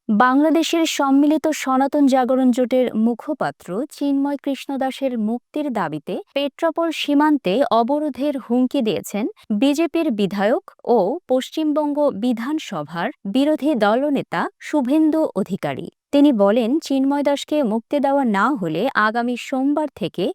বাংলাদেশের সম্মিলিত সনাতন জাগরণ জোটের মুখপাত্র চিন্ময় কৃষ্ণ দাসের মুক্তির দাবিতে পেট্রাপোল সীমান্তে অবরোধের হুমকি দিয়েছেন বিজেপির বিধায়ক ও পশ্চিমবঙ্গ বিধানসভার বিরোধী দলনেতা শুভেন্দু অধিকারী। তিনি বলেন, চিন্ময় দাসকে মুক্তি দেওয়া না হলে আগামী সোমবার থেকে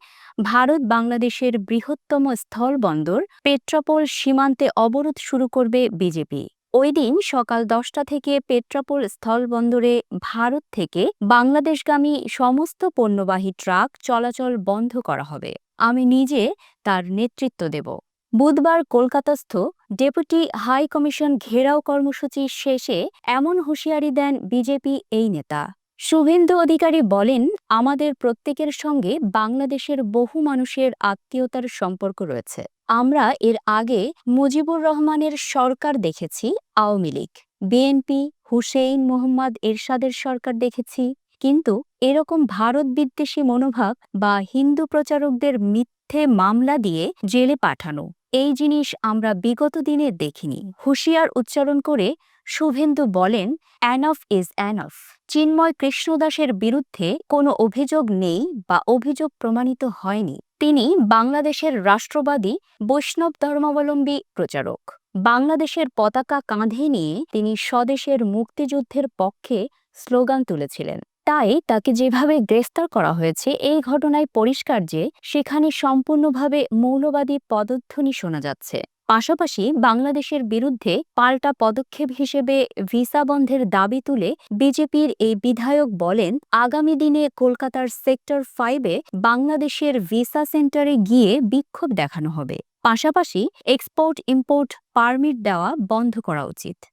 ভারত বাংলাদেশের বৃহত্তম স্থলবন্দর পেট্রাপোল সীমান্তে অবরোধ শুরু করবে বিজেপি। ওই দিন সকাল 10টা থেকে পেট্রাপোল স্থলবন্দরে ভারত থেকে বাংলাদেশগামী সমস্ত পণ্যবাহী ট্রাক চলাচল বন্ধ করা হবে। আমি নিজে তার নেতৃত্ব দেব। বুধবার কলকাতাস্থ ডেপুটি হাই কমিশন ঘেরাও কর্মসূচি শেষে এমন হুঁশিয়ারি দেন বিজেপি এই নেতা। শুভেন্দু অধিকারী বলেন, আমাদের প্রত্যেকের সঙ্গে বাংলাদেশের বহু মানুষের আত্মীয়তার সম্পর্ক রয়েছে। আমরা এর আগে মুজিবুর রহমানের সরকার দেখেছি, আওয়ামী লীগ, বিএনপি, হুসেইন মোহাম্মদ এরশাদের সরকার দেখেছি, কিন্তু এরকম ভারত বিদ্বেষী মনোভাব বা হিন্দু প্রচারকদের মিথ্যে মামলা দিয়ে জেলে পাঠানো, এই জিনিস আমরা বিগত দিনে দেখিনি। হুঁশিয়ার উচ্চারণ করে শুভেন্দু বলেন, enough is enough. Chinmoy Krishna দাসের বিরুদ্ধে কোনো অভিযোগ নেই বা অভিযোগ প্রমাণিত হয়নি। তিনি বাংলাদেশের রাষ্ট্রবাদী বৈষ্ণব ধর্মাবলম্বী প্রচারক। বাংলাদেশের পতাকা কাঁধে নিয়ে তিনি স্বদেশের মুক্তিযুদ্ধের পক্ষে স্লোগান তুলেছিলেন। তাই তাকে যেভাবে গ্রেফতার করা হয়েছে, এই ঘটনায় পরিষ্কার যে সেখানে সম্পূর্ণভাবে মৌলবাদী পদধ্বনি শোনা যাচ্ছে। পাশাপাশি বাংলাদেশের বিরুদ্ধে পাল্টা পদক্ষেপ হিসেবে ভিসা বন্ধের দাবি তুলে বিজেপির এই বিধায়ক বলেন, আগামী দিনে কলকাতার সেক্টর 5-এ বাংলাদেশের ভিসা সেন্টারে গিয়ে বিক্ষোভ দেখানো হবে। পাশাপাশি এক্সপোর্ট ইম্পোর্ট পারমিট দেওয়া বন্ধ করা উচিত।